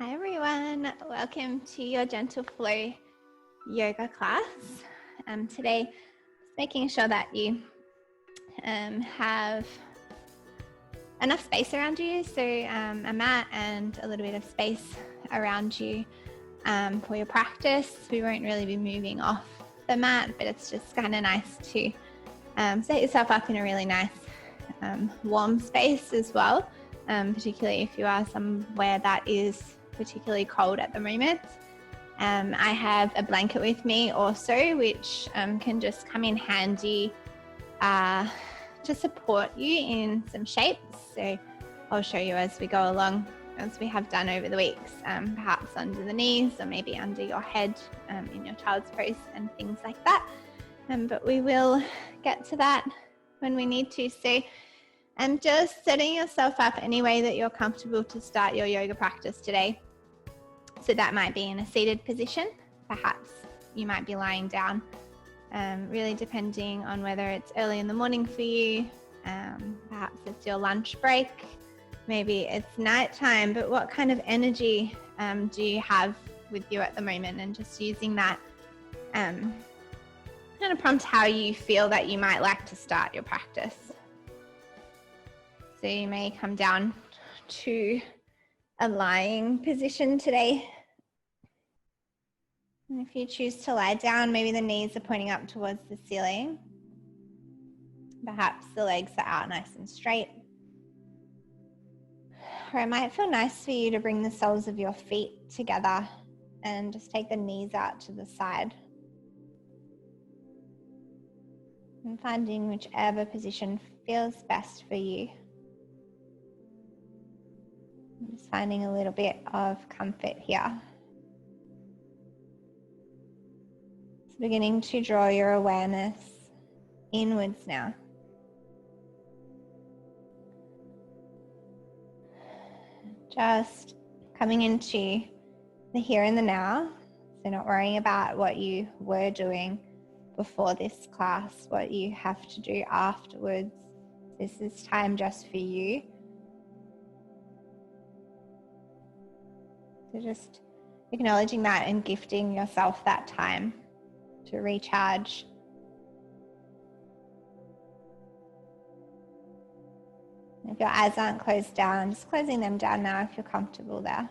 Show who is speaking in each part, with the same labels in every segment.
Speaker 1: Hi everyone, welcome to your Gentle Flow yoga class. Today, just making sure that you have enough space around you, so a mat and a little bit of space around you for your practice. We won't really be moving off the mat, but it's just kind of nice to set yourself up in a really nice warm space as well, particularly if you are somewhere that is particularly cold at the moment. I have a blanket with me also, which can just come in handy to support you in some shapes. So I'll show you as we go along, as we have done over the weeks, perhaps under the knees or maybe under your head in your child's pose and things like that. But we will get to that when we need to. So just setting yourself up any way that you're comfortable to start your yoga practice today. So that might be in a seated position. Perhaps you might be lying down, really depending on whether it's early in the morning for you. Perhaps it's your lunch break. Maybe it's nighttime, but what kind of energy do you have with you at the moment? And just using that kind of prompt how you feel that you might like to start your practice. So you may come down to a lying position today. And if you choose to lie down, maybe the knees are pointing up towards the ceiling. Perhaps the legs are out nice and straight. Or it might feel nice for you to bring the soles of your feet together and just take the knees out to the side. And finding whichever position feels best for you. Just finding a little bit of comfort here. So beginning to draw your awareness inwards now. Just coming into the here and the now. So not worrying about what you were doing before this class, what you have to do afterwards. This is time just for you. So just acknowledging that and gifting yourself that time to recharge. If your eyes aren't closed down, just closing them down now if you're comfortable there.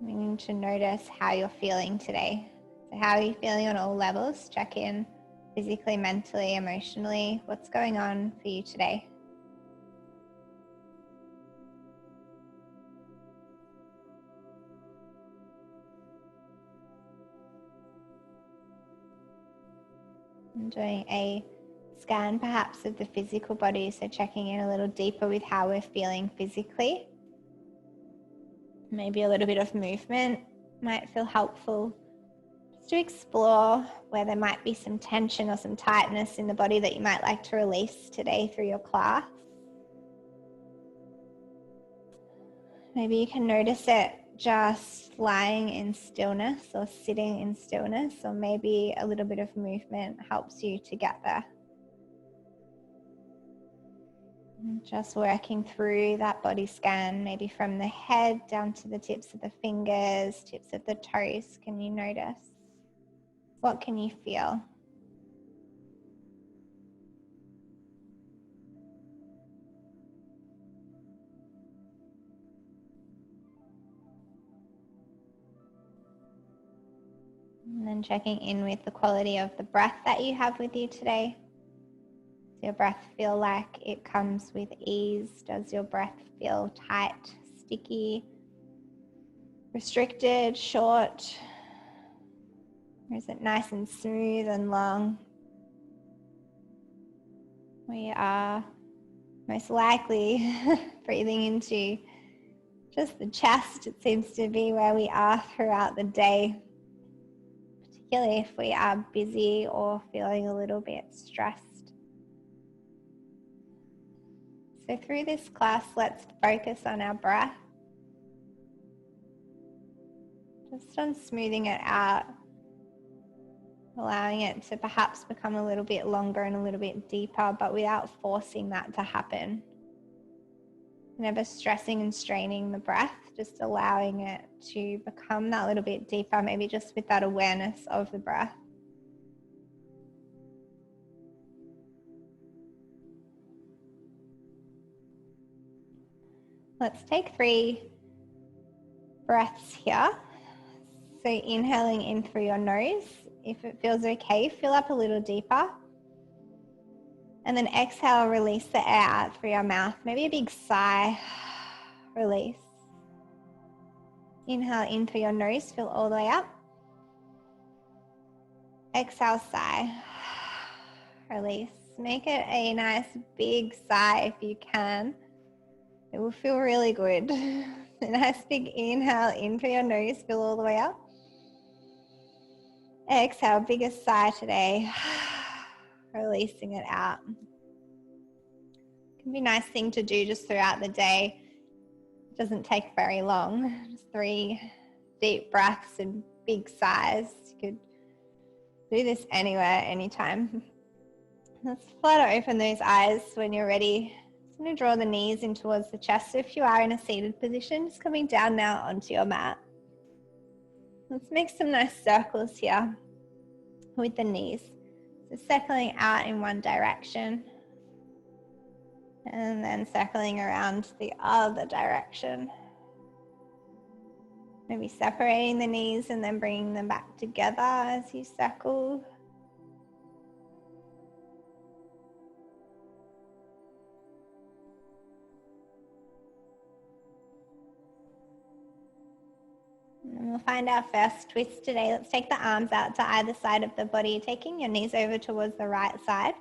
Speaker 1: Beginning to notice how you're feeling today. So how are you feeling on all levels? Check in physically, mentally, emotionally. What's going on for you today? I'm doing a scan perhaps of the physical body, so checking in a little deeper with how we're feeling physically. Maybe a little bit of movement might feel helpful, just to explore where there might be some tension or some tightness in the body that you might like to release today through your class. Maybe you can notice it just lying in stillness or sitting in stillness, or maybe a little bit of movement helps you to get there. And just working through that body scan, maybe from the head down to the tips of the fingers, tips of the toes. Can you notice? What can you feel? And then checking in with the quality of the breath that you have with you today. Does your breath feel like it comes with ease? Does your breath feel tight, sticky, restricted, short? Or is it nice and smooth and long? We are most likely breathing into just the chest. It seems to be where we are throughout the day, particularly if we are busy or feeling a little bit stressed. So through this class, let's focus on our breath. Just on smoothing it out, allowing it to perhaps become a little bit longer and a little bit deeper, but without forcing that to happen. never stressing and straining the breath, just allowing it to become that little bit deeper, maybe just with that awareness of the breath. Let's take 3 breaths here. So inhaling in through your nose. If it feels okay, fill up a little deeper. And then exhale, release the air out through your mouth. Maybe a big sigh, release. Inhale in through your nose, fill all the way up. Exhale, sigh, release. Make it a nice big sigh if you can. It will feel really good. A nice big inhale in through your nose, fill all the way up. Exhale, biggest sigh today. Releasing it out. It can be a nice thing to do just throughout the day. It doesn't take very long. Just 3 deep breaths and big sighs. You could do this anywhere, anytime. Let's flutter open those eyes when you're ready. Just going to draw the knees in towards the chest. So if you are in a seated position, just coming down now onto your mat. Let's make some nice circles here with the knees. So circling out in one direction and then circling around the other direction. Maybe separating the knees and then bringing them back together as you circle. And we'll find our first twist today. Let's take the arms out to either side of the body, taking your knees over towards the right side.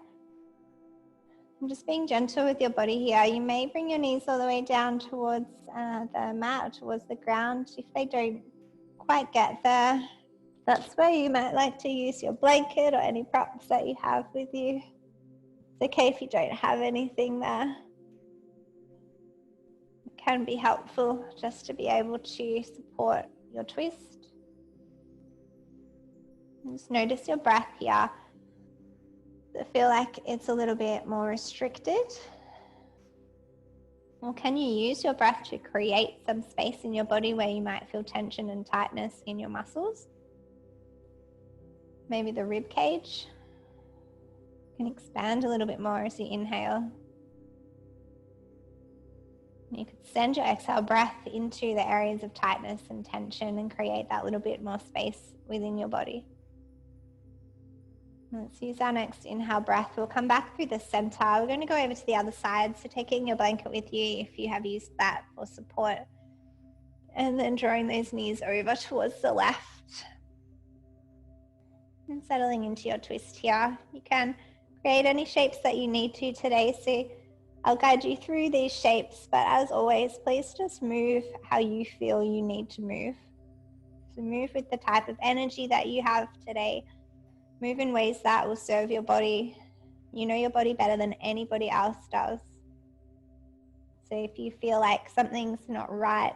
Speaker 1: And just being gentle with your body here. You may bring your knees all the way down towards the mat, or towards the ground. If they don't quite get there, that's where you might like to use your blanket or any props that you have with you. It's okay if you don't have anything there. It can be helpful just to be able to support your twist. And just notice your breath here. Does it feel like it's a little bit more restricted? Or can you use your breath to create some space in your body where you might feel tension and tightness in your muscles? Maybe the rib cage can expand a little bit more as you inhale. You could send your exhale breath into the areas of tightness and tension and create that little bit more space within your body. Let's use our next inhale breath. We'll come back through the center. We're going to go over to the other side. So taking your blanket with you if you have used that for support. And then drawing those knees over towards the left. And settling into your twist here. You can create any shapes that you need to today. So I'll guide you through these shapes, but as always, please just move how you feel you need to move. So move with the type of energy that you have today. Move in ways that will serve your body. You know your body better than anybody else does. So if you feel like something's not right,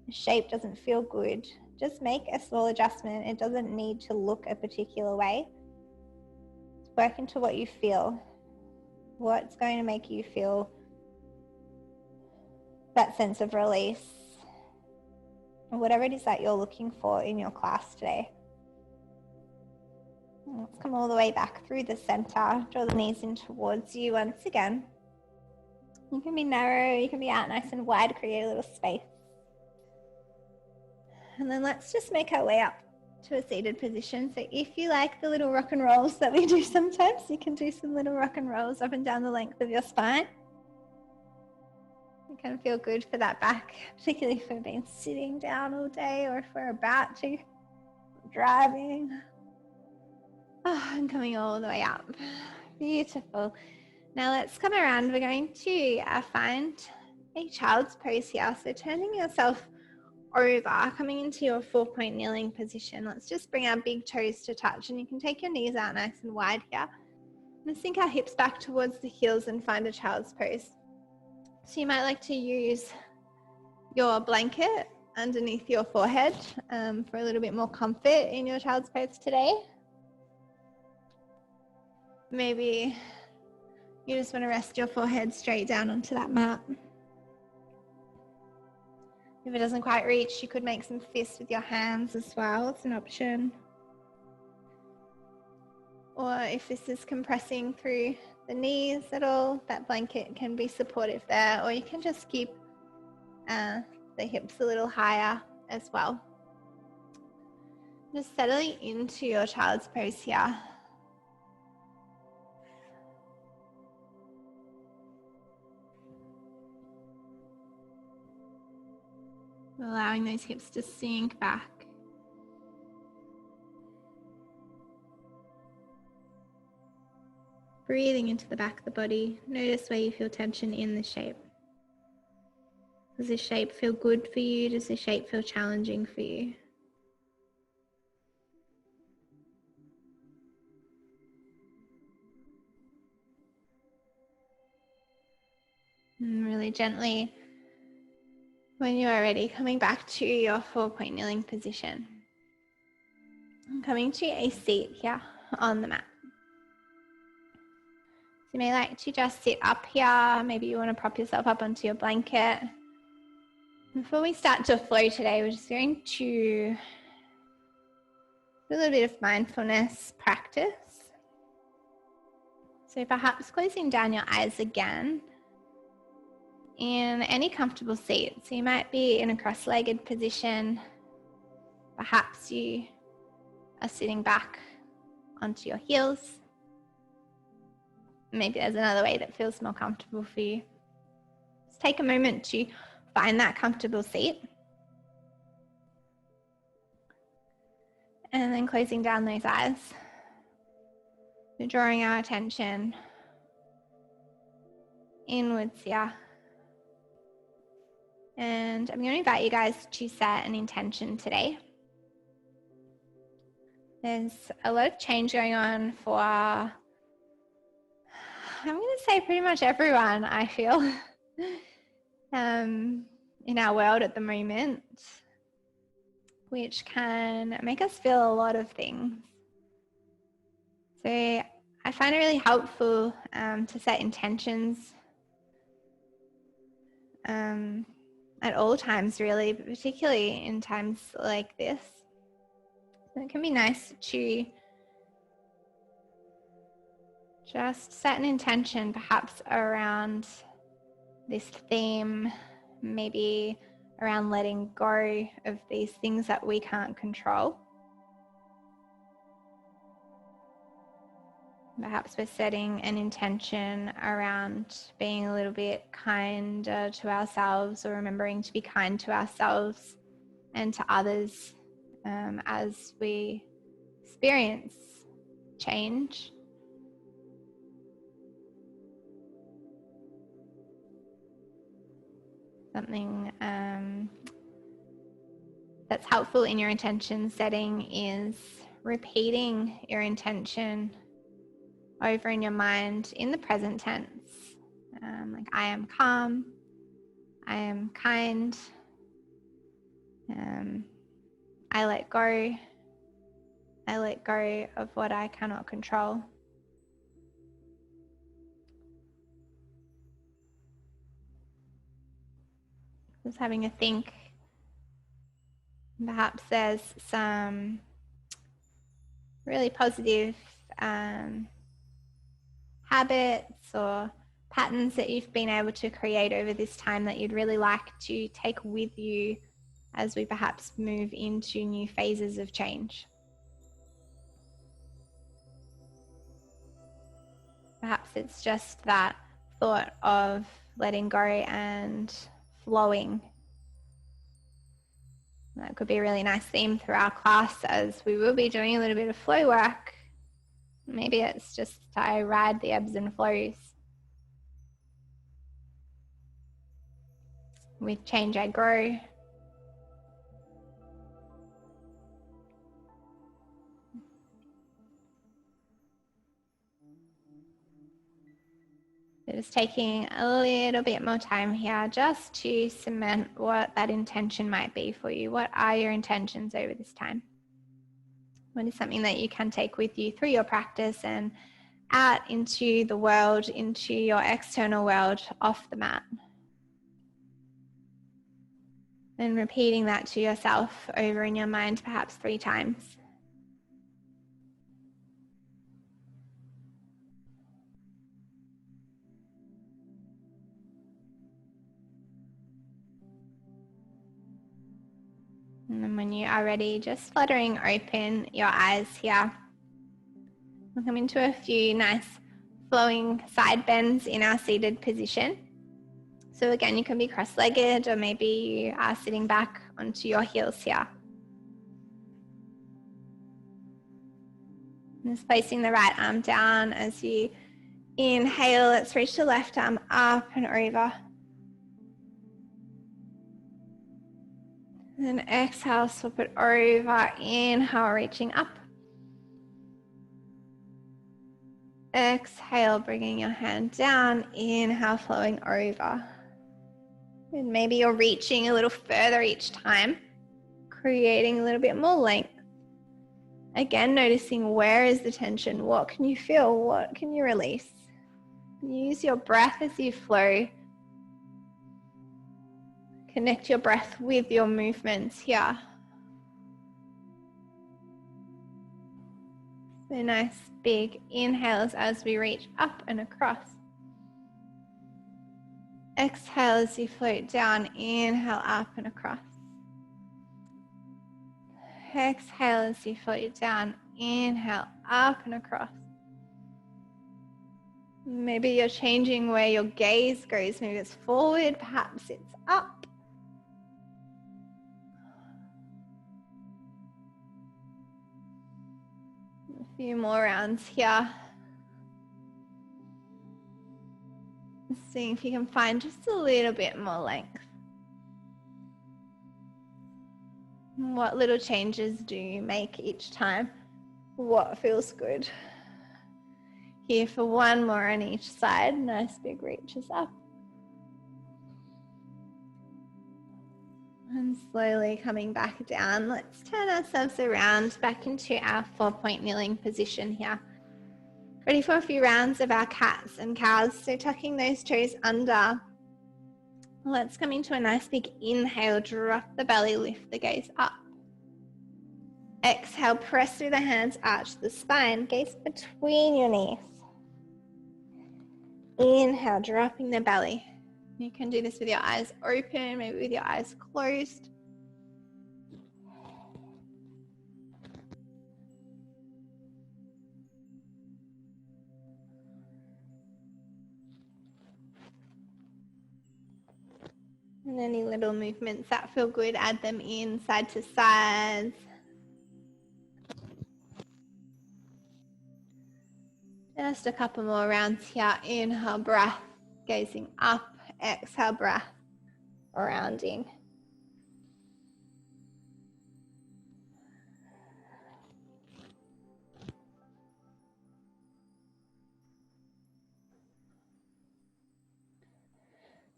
Speaker 1: the shape doesn't feel good, just make a small adjustment. It doesn't need to look a particular way. Work into what you feel. What's going to make you feel that sense of release, or whatever it is that you're looking for in your class today. Let's come all the way back through the center. Draw the knees in towards you once again. You can be narrow, you can be out nice and wide, create a little space. And then let's just make our way up to a seated position. So if you like the little rock and rolls that we do sometimes, you can do some little rock and rolls up and down the length of your spine. It can feel good for that back, particularly if we've been sitting down all day or if we're about to, driving. Oh, and coming all the way up. Beautiful. Now let's come around. We're going to find a child's pose here. So turning yourself over, coming into your 4-point kneeling position. Let's just bring our big toes to touch, and you can take your knees out nice and wide here. Let's sink our hips back towards the heels and find a child's pose. So you might like to use your blanket underneath your forehead for a little bit more comfort in your child's pose today. Maybe you just want to rest your forehead straight down onto that mat. If it doesn't quite reach, you could make some fists with your hands as well. It's an option. Or if this is compressing through the knees at all, that blanket can be supportive there. Or you can just keep the hips a little higher as well. Just settling into your child's pose here. Allowing those hips to sink back. Breathing into the back of the body. Notice where you feel tension in the shape. Does this shape feel good for you? Does this shape feel challenging for you? And really gently, when you are ready, coming back to your 4-point kneeling position. And coming to a seat here on the mat. So you may like to just sit up here. Maybe you want to prop yourself up onto your blanket. Before we start to flow today, we're just going to do a little bit of mindfulness practice. So perhaps closing down your eyes again in any comfortable seat. So you might be in a cross-legged position. Perhaps you are sitting back onto your heels. Maybe there's another way that feels more comfortable for you. Just take a moment to find that comfortable seat. And then closing down those eyes. We're drawing our attention inwards here. And I'm going to invite you guys to set an intention today. There's a lot of change going on for, I'm going to say pretty much everyone, I feel, in our world at the moment, which can make us feel a lot of things. So I find it really helpful to set intentions at all times, really, but particularly in times like this. So it can be nice to just set an intention, perhaps around this theme, maybe around letting go of these things that we can't control. Perhaps we're setting an intention around being a little bit kinder to ourselves, or remembering to be kind to ourselves and to others as we experience change. Something that's helpful in your intention setting is repeating your intention over in your mind in the present tense. Like, I am calm, I am kind, I let go of what I cannot control. Just having a think. Perhaps there's some really positive habits or patterns that you've been able to create over this time that you'd really like to take with you as we perhaps move into new phases of change. Perhaps it's just that thought of letting go and flowing. That could be a really nice theme through our class, as we will be doing a little bit of flow work. Maybe it's just I ride the ebbs and flows. With change, I grow. So just taking a little bit more time here just to cement what that intention might be for you. What are your intentions over this time? What is something that you can take with you through your practice and out into the world, into your external world, off the mat? And repeating that to yourself over in your mind, perhaps 3 times. And then when you are ready, just fluttering open your eyes here. We'll come into a few nice flowing side bends in our seated position. So again, you can be cross-legged, or maybe you are sitting back onto your heels here. And just placing the right arm down as you inhale. Let's reach the left arm up and over. And then exhale, swap it over. Inhale, reaching up. Exhale, bringing your hand down. Inhale, flowing over. And maybe you're reaching a little further each time, creating a little bit more length. Again, noticing where is the tension, what can you feel, what can you release. Use your breath as you flow. Connect your breath with your movements here. So nice big inhales as we reach up and across. Exhale as you float down, inhale up and across. Exhale as you float down, inhale up and across. Maybe you're changing where your gaze goes. Maybe it's forward, perhaps it's up. A few more rounds here. Seeing if you can find just a little bit more length. What little changes do you make each time? What feels good? Here for one more on each side. Nice big reaches up. And slowly coming back down. Let's turn ourselves around back into our 4-point kneeling position here. Ready for a few rounds of our cats and cows. So tucking those toes under. Let's come into a nice big inhale. Drop the belly, lift the gaze up. Exhale, press through the hands, arch the spine, gaze between your knees. Inhale, dropping the belly. You can do this with your eyes open, maybe with your eyes closed. And any little movements that feel good, add them in side to side. Just a couple more rounds here. Inhale, breath, gazing up. Exhale, breath, rounding.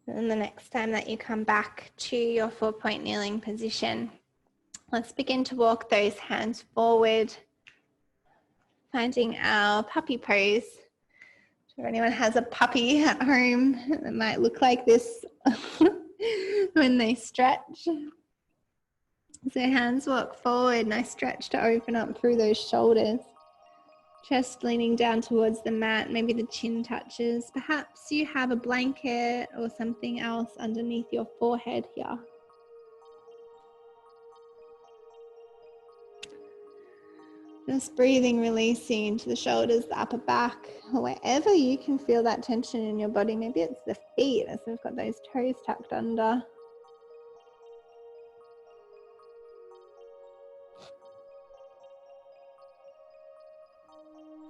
Speaker 1: And the next time that you come back to your 4-point kneeling position, let's begin to walk those hands forward, finding our puppy pose. If anyone has a puppy at home, it might look like this when they stretch. So hands walk forward, nice stretch to open up through those shoulders. Chest leaning down towards the mat, maybe the chin touches. Perhaps you have a blanket or something else underneath your forehead here. Just breathing, releasing into the shoulders, the upper back, or wherever you can feel that tension in your body. Maybe it's the feet as we've got those toes tucked under.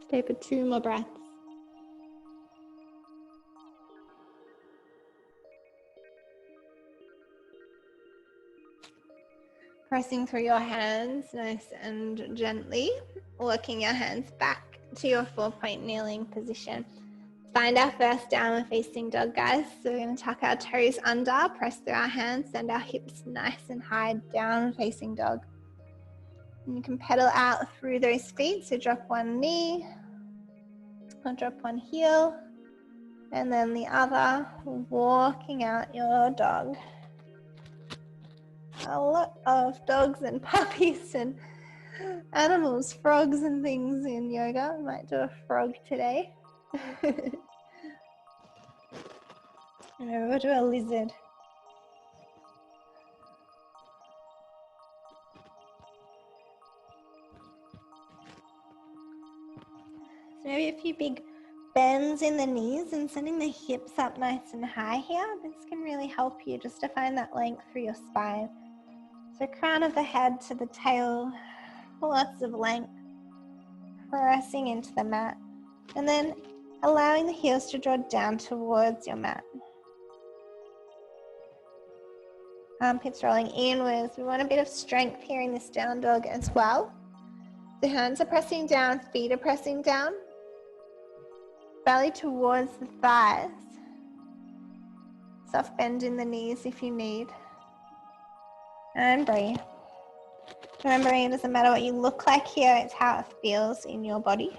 Speaker 1: Stay for 2 more breaths. Pressing through your hands nice and gently, working your hands back to your 4-point kneeling position. Find our first downward facing dog, guys. So we're going to tuck our toes under, press through our hands, send our hips nice and high, downward facing dog. And you can pedal out through those feet, so drop one knee, or drop one heel, and then the other, walking out your dog. a lot of dogs and puppies and animals, frogs and things in yoga. I might do a frog today. We'll do a lizard. So maybe a few big bends in the knees and sending the hips up nice and high here. This can really help you just to find that length through your spine. So crown of the head to the tail, lots of length, pressing into the mat. And then allowing the heels to draw down towards your mat. Armpits rolling inwards. We want a bit of strength here in this down dog as well. The hands are pressing down, feet are pressing down. Belly towards the thighs. Soft bend in the knees if you need. And breathe. Remembering it doesn't matter what you look like here, it's how it feels in your body.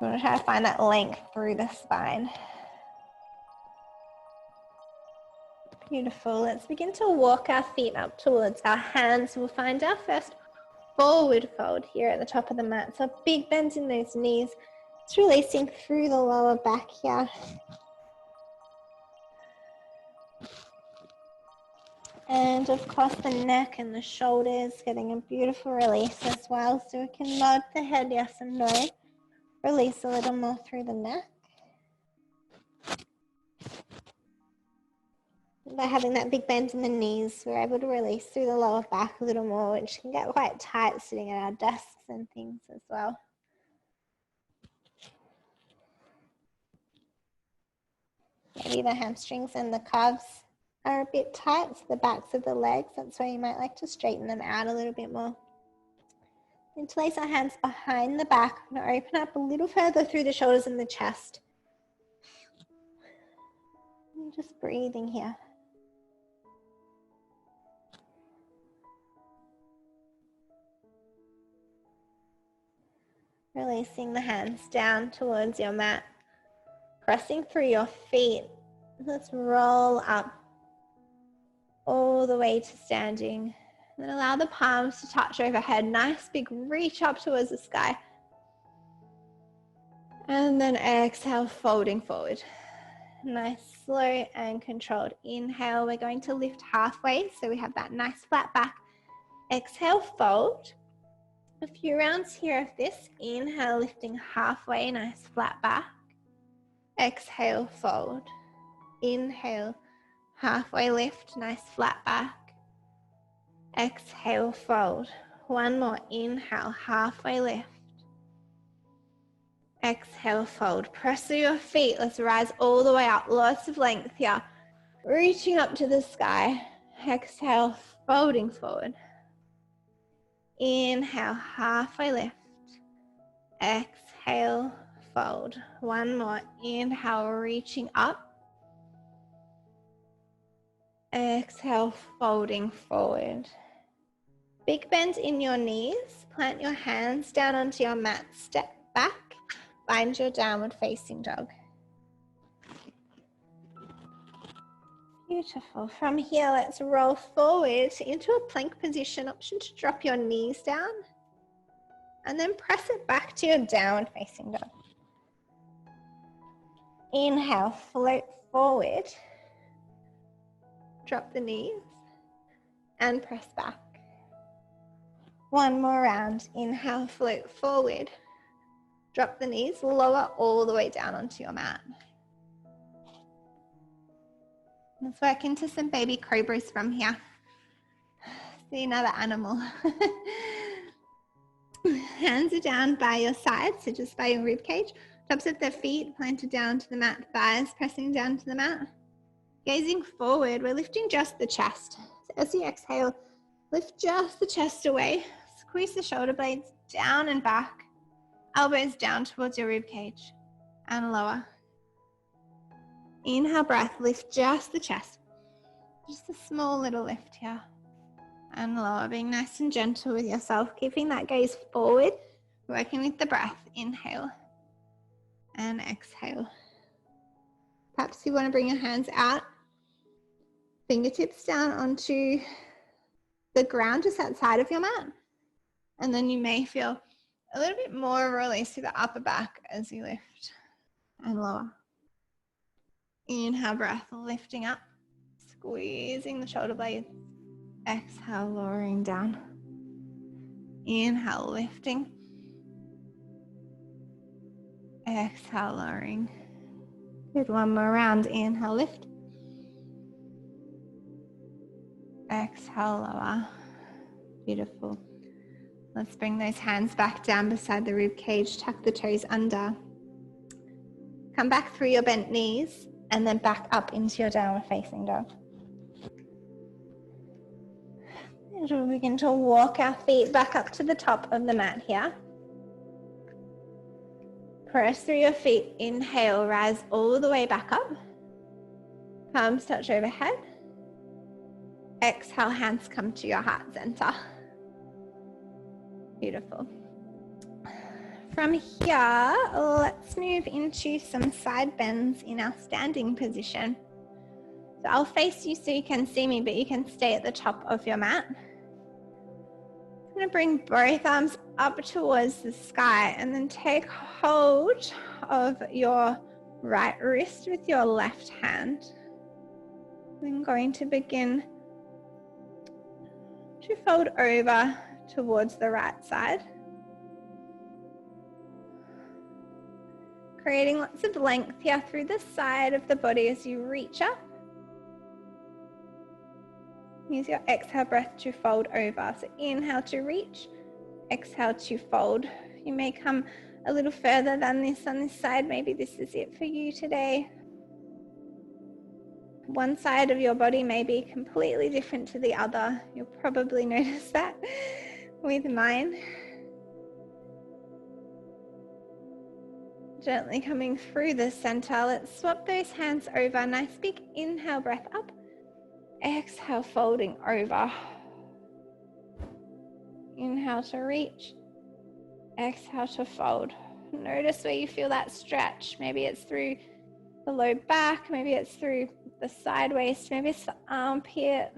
Speaker 1: You want to try to find that length through the spine. Beautiful. Let's begin to walk our feet up towards our hands. We'll find our first forward fold here at the top of the mat. So big bend in those knees. It's releasing through the lower back here. And of course the neck and the shoulders getting a beautiful release as well. So we can nod the head yes and no. Release a little more through the neck. By having that big bend in the knees, we're able to release through the lower back a little more, which can get quite tight sitting at our desks and things as well. Maybe the hamstrings and the calves are a bit tight, so the backs of the legs, that's why you might like to straighten them out a little bit more. Interlace our hands behind the back. I'm going to open up a little further through the shoulders and the chest. And just breathing here. Releasing the hands down towards your mat. Pressing through your feet. Let's roll up all the way to standing. And then allow the palms to touch overhead. Nice big reach up towards the sky. And then exhale, folding forward. Nice, slow and controlled inhale. We're going to lift halfway, so we have that nice flat back. Exhale, fold. A few rounds here of this. Inhale, lifting halfway, nice flat back. Exhale, fold. Inhale, halfway lift, nice flat back. Exhale, fold. One more, inhale, halfway lift. Exhale, fold. Press through your feet. Let's rise all the way up. Lots of length here. Reaching up to the sky. Exhale, folding forward. Inhale, halfway lift. Exhale, fold. One more. Inhale, reaching up. Exhale, folding forward. Big bend in your knees. Plant your hands down onto your mat. Step back. Find your downward facing dog. Beautiful. From here, let's roll forward into a plank position. Option to drop your knees down. And then press it back to your downward facing dog. Inhale, float forward. Drop the knees. And press back. One more round. Inhale, float forward. Drop the knees, lower all the way down onto your mat. Let's work into some baby cobras from here. See another animal. Hands are down by your sides, so just by your rib cage. Tops of the feet planted down to the mat, thighs pressing down to the mat. Gazing forward, we're lifting just the chest. So as you exhale, lift just the chest away. Squeeze the shoulder blades down and back. Elbows down towards your rib cage and lower. Inhale, breath, lift just the chest. Just a small little lift here. And lower, being nice and gentle with yourself, keeping that gaze forward, working with the breath. Inhale and exhale. Perhaps you want to bring your hands out fingertips down onto the ground just outside of your mat. And then you may feel a little bit more release through the upper back as you lift and lower. Inhale, breath, lifting up, squeezing the shoulder blades. Exhale, lowering down. Inhale, lifting. Exhale, lowering. Good, one more round. Inhale, lift. Exhale, lower. Beautiful. Let's bring those hands back down beside the rib cage. Tuck the toes under. Come back through your bent knees and then back up into your downward facing dog. And we'll begin to walk our feet back up to the top of the mat here. Press through your feet. Inhale, rise all the way back up. Palms touch overhead. Exhale, hands come to your heart center. Beautiful. From here, let's move into some side bends in our standing position. So I'll face you so you can see me, but you can stay at the top of your mat. I'm going to bring both arms up towards the sky and then take hold of your right wrist with your left hand. I'm going to begin to fold over towards the right side, creating lots of length here through the side of the body as you reach up. Use your exhale breath to fold over. So inhale to reach, exhale to fold. You may come a little further than this on this side. Maybe this is it for you today. One side of your body may be completely different to the other. You'll probably notice that with mine. Gently coming through the center. Let's swap those hands over. Nice big inhale, breath up. Exhale, folding over. Inhale to reach. Exhale to fold. Notice where you feel that stretch. Maybe it's through the low back. Maybe it's through the side waist. Maybe it's the armpit.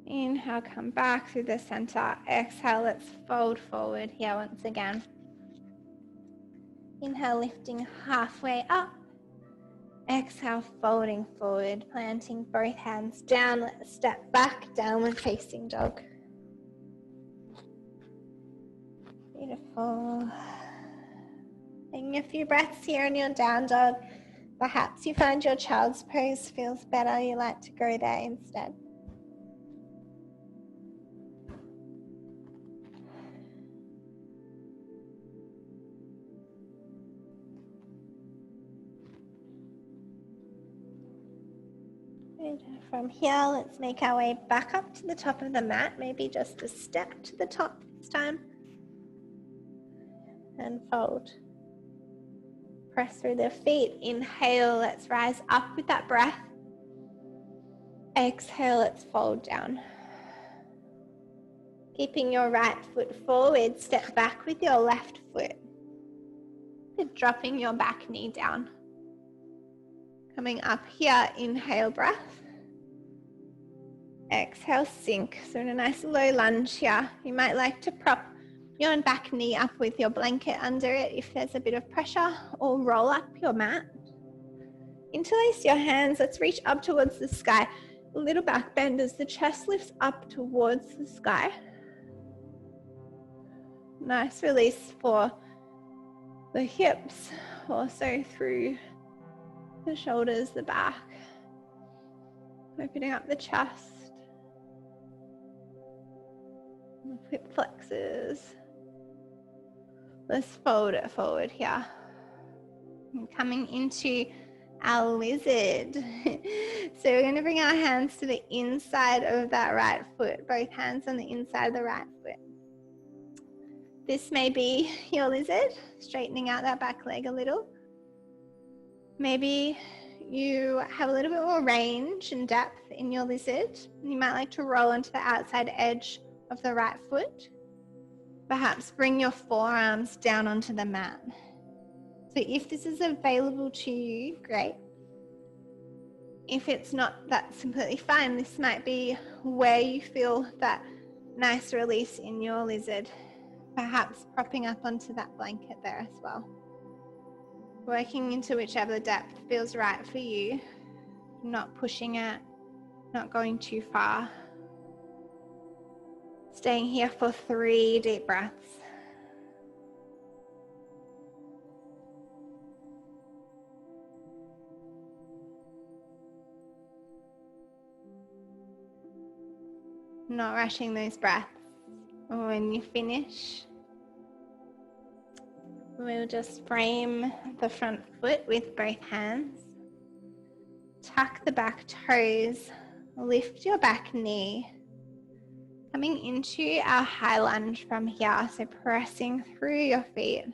Speaker 1: Inhale, come back through the center. Exhale, let's fold forward here once again. Inhale, lifting halfway up. Exhale, folding forward, planting both hands down. Let's step back, downward facing dog. Beautiful. Taking a few breaths here in your down dog. Perhaps you find your child's pose feels better. You like to go there instead. From here, let's make our way back up to the top of the mat, maybe just a step to the top this time. And fold. Press through the feet. Inhale, let's rise up with that breath. Exhale, let's fold down. Keeping your right foot forward, step back with your left foot. Dropping your back knee down. Coming up here, inhale, breath. Exhale, sink. So in a nice low lunge here, you might like to prop your back knee up with your blanket under it if there's a bit of pressure, or roll up your mat. Interlace your hands. Let's reach up towards the sky. A little back bend as the chest lifts up towards the sky. Nice release for the hips, also through the shoulders, the back. Opening up the chest. Hip flexors. Let's fold it forward here. And coming into our lizard. So we're going to bring our hands to the inside of that right foot. Both hands on the inside of the right foot. This may be your lizard, straightening out that back leg a little. Maybe you have a little bit more range and depth in your lizard. You might like to roll onto the outside edge of the right foot. Perhaps bring your forearms down onto the mat. So if this is available to you, great. If it's not, that's completely fine. This might be where you feel that nice release in your lizard, perhaps propping up onto that blanket there as well. Working into whichever depth feels right for you, not pushing it, not going too far. Staying here for 3 deep breaths. Not rushing those breaths. When you finish, we'll just frame the front foot with both hands. Tuck the back toes, lift your back knee. Coming into our high lunge from here, so pressing through your feet.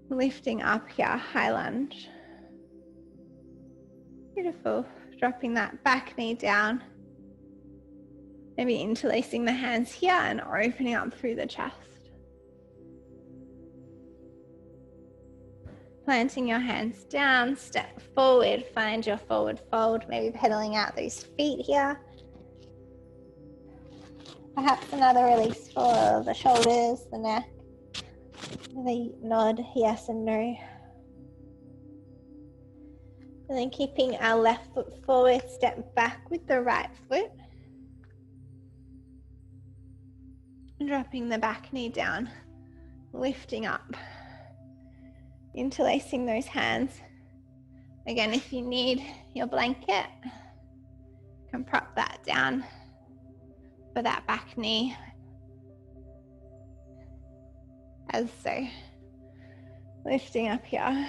Speaker 1: Lifting up here, high lunge. Beautiful. Dropping that back knee down. Maybe interlacing the hands here and opening up through the chest. Planting your hands down, step forward, find your forward fold, maybe pedaling out those feet here. Perhaps another release for the shoulders, the neck. The nod, yes and no. And then keeping our left foot forward, step back with the right foot. Dropping the back knee down, lifting up, interlacing those hands. Again, if you need your blanket, you can prop that down for that back knee, as so. Lifting up here,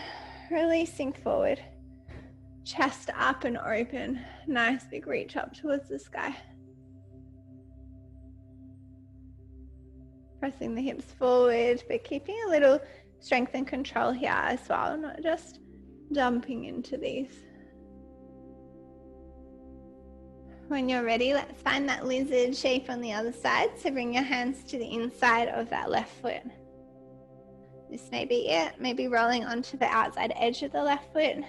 Speaker 1: releasing forward, chest up and open, nice big reach up towards the sky. Pressing the hips forward, but keeping a little strength and control here as well, not just dumping into these. When you're ready, let's find that lizard shape on the other side. So bring your hands to the inside of that left foot. This may be it, maybe rolling onto the outside edge of the left foot.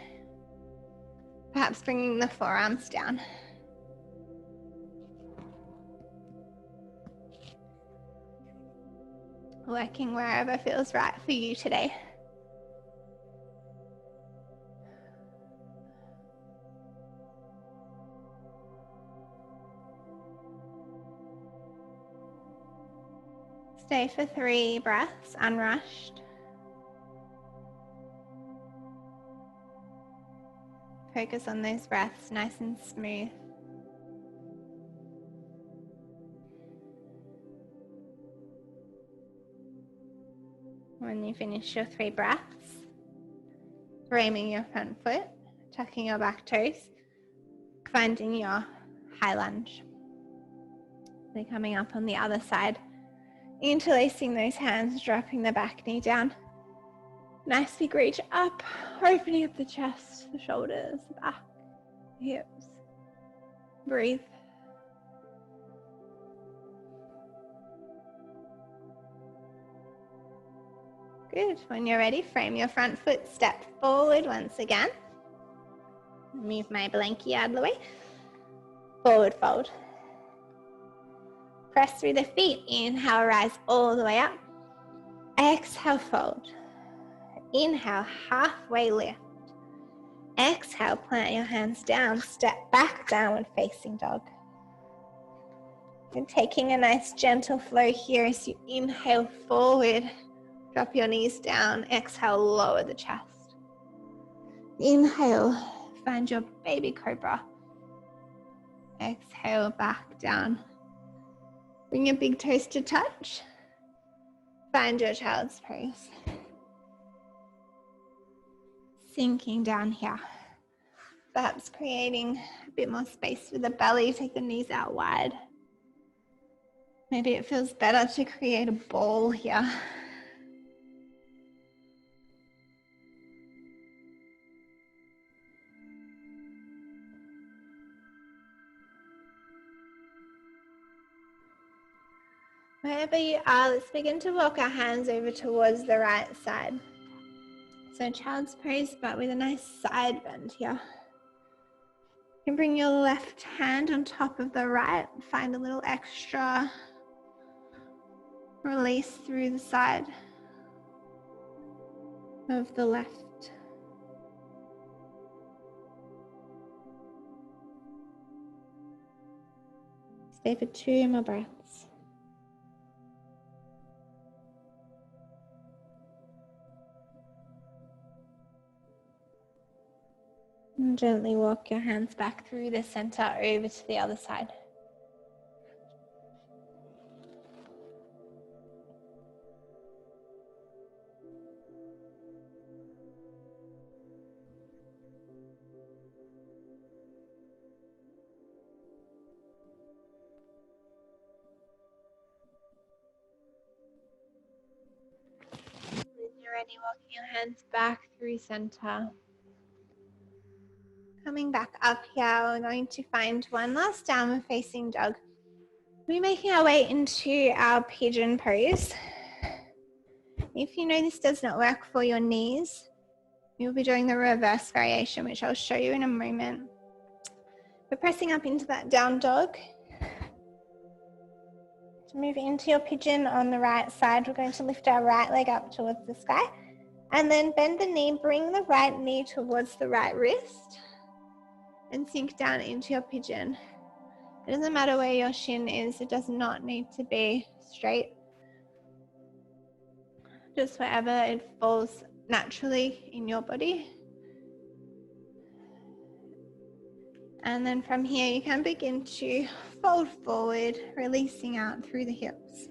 Speaker 1: Perhaps bringing the forearms down. Working wherever feels right for you today. Stay for 3 breaths, unrushed. Focus on those breaths, nice and smooth. When you finish your 3 breaths, framing your front foot, tucking your back toes, finding your high lunge. So coming up on the other side, interlacing those hands, dropping the back knee down. Nice big reach up, opening up the chest, the shoulders, the back, the hips. Breathe. Good. When you're ready, frame your front foot, step forward once again. Move my blankie out of the way. Forward fold. Press through the feet. Inhale, rise all the way up. Exhale, fold. Inhale, halfway lift. Exhale, plant your hands down. Step back, downward facing dog. And taking a nice gentle flow here as you inhale forward. Drop your knees down. Exhale, lower the chest. Inhale, find your baby cobra. Exhale, back down. Bring your big toes to touch. Find your child's pose. Sinking down here. Perhaps creating a bit more space for the belly. Take the knees out wide. Maybe it feels better to create a ball here. Wherever you are, let's begin to walk our hands over towards the right side. So child's pose, but with a nice side bend here. You can bring your left hand on top of the right, find a little extra release through the side of the left. Stay for 2 more breaths. And gently walk your hands back through the center over to the other side. When you're ready, walking your hands back through center. Coming back up here, we're going to find one last downward facing dog. We're making our way into our pigeon pose. If you know this does not work for your knees, you'll be doing the reverse variation, which I'll show you in a moment. We're pressing up into that down dog. To move into your pigeon on the right side, we're going to lift our right leg up towards the sky and then bend the knee, bring the right knee towards the right wrist and sink down into your pigeon. It doesn't matter where your shin is, it does not need to be straight. Just wherever it falls naturally in your body. And then from here, you can begin to fold forward, releasing out through the hips.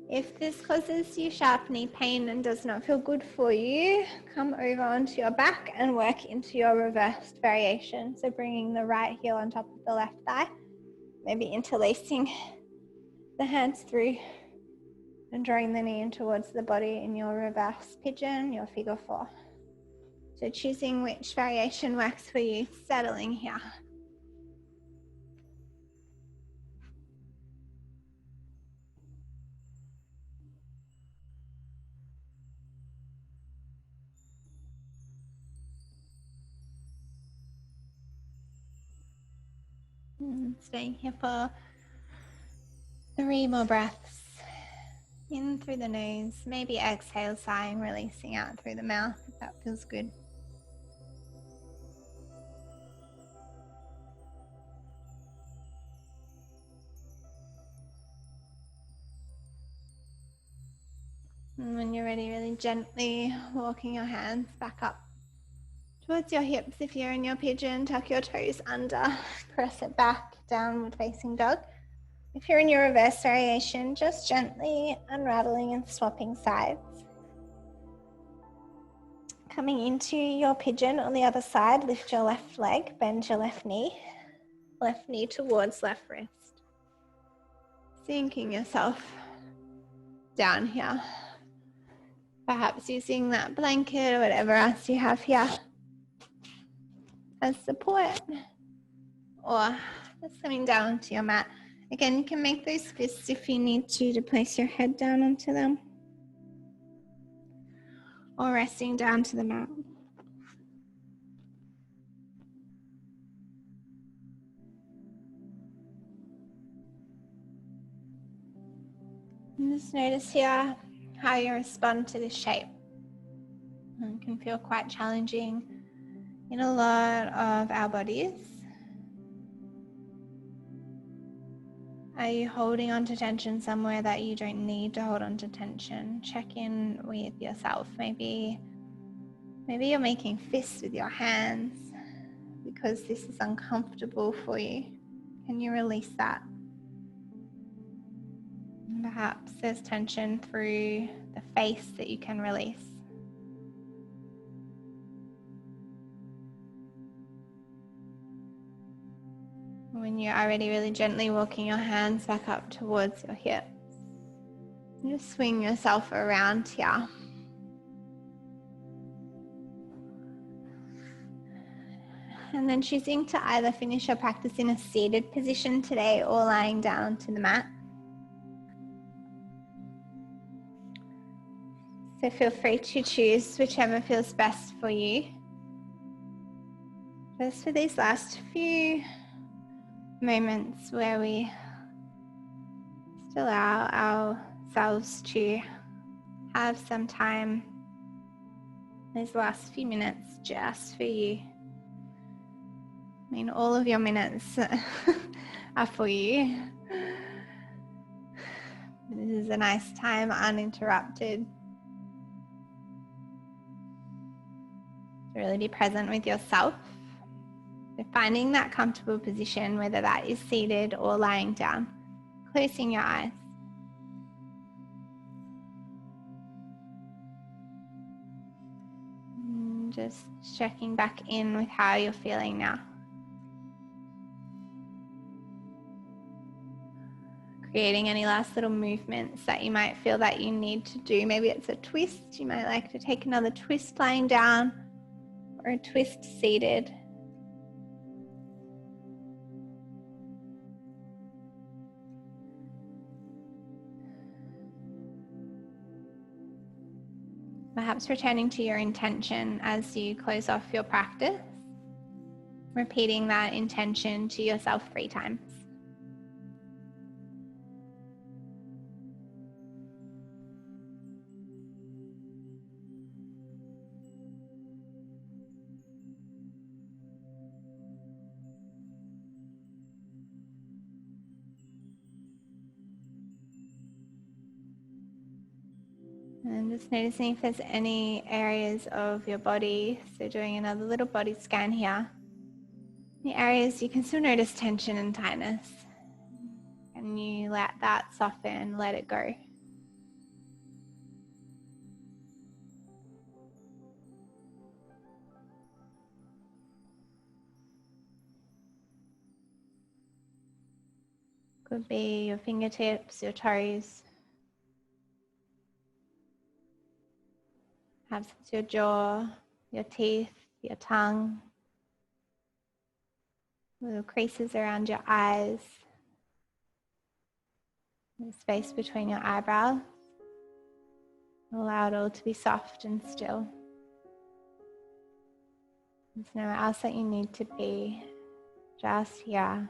Speaker 1: If this causes you sharp knee pain and does not feel good for you, come over onto your back and work into your reversed variation. So bringing the right heel on top of the left thigh, maybe interlacing the hands through and drawing the knee in towards the body in your reverse pigeon, your figure 4. So choosing which variation works for you, settling here. Staying here for 3 more breaths. In through the nose, maybe exhale, sighing, releasing out through the mouth if that feels good. And when you're ready, really gently walking your hands back up towards your hips. If you're in your pigeon, tuck your toes under, press it back, downward facing dog. If you're in your reverse variation, just gently unraveling and swapping sides. Coming into your pigeon on the other side, lift your left leg, bend your left knee towards left wrist. Sinking yourself down here. Perhaps using that blanket or whatever else you have here as support, or just coming down to your mat. Again, you can make those fists if you need to place your head down onto them, or resting down to the mat. And just notice here how you respond to this shape. It can feel quite challenging in a lot of our bodies. Are you holding on to tension somewhere that you don't need to hold on to tension? Check in with yourself. Maybe you're making fists with your hands because this is uncomfortable for you. Can you release that? Perhaps there's tension through the face that you can release. When you're already really gently walking your hands back up towards your hips, just swing yourself around here. And then choosing to either finish your practice in a seated position today or lying down to the mat. So feel free to choose whichever feels best for you. Just for these last few moments where we still allow ourselves to have some time, these last few minutes just for you. I mean, all of your minutes are for you. This is a nice time, uninterrupted. To really be present with yourself. So finding that comfortable position, whether that is seated or lying down, closing your eyes. And just checking back in with how you're feeling now. Creating any last little movements that you might feel that you need to do. Maybe it's a twist. You might like to take another twist lying down or a twist seated. Perhaps returning to your intention as you close off your practice, repeating that intention to yourself 3 times. And just noticing if there's any areas of your body, so doing another little body scan here. The areas you can still notice tension and tightness. And you let that soften, let it go. Could be your fingertips, your toes. Perhaps it's your jaw, your teeth, your tongue. Little creases around your eyes. The space between your eyebrows. Allow it all to be soft and still. There's nowhere else that you need to be, just here.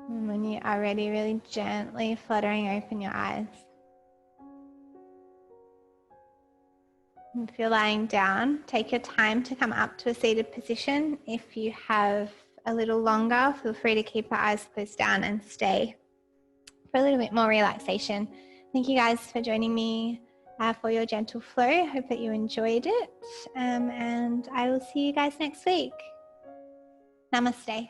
Speaker 1: And when you are ready, really gently fluttering open your eyes. If you're lying down, take your time to come up to a seated position. If you have a little longer, feel free to keep your eyes closed down and stay for a little bit more relaxation. Thank you guys for joining me for your gentle flow. Hope that you enjoyed it. And I will see you guys next week. Namaste.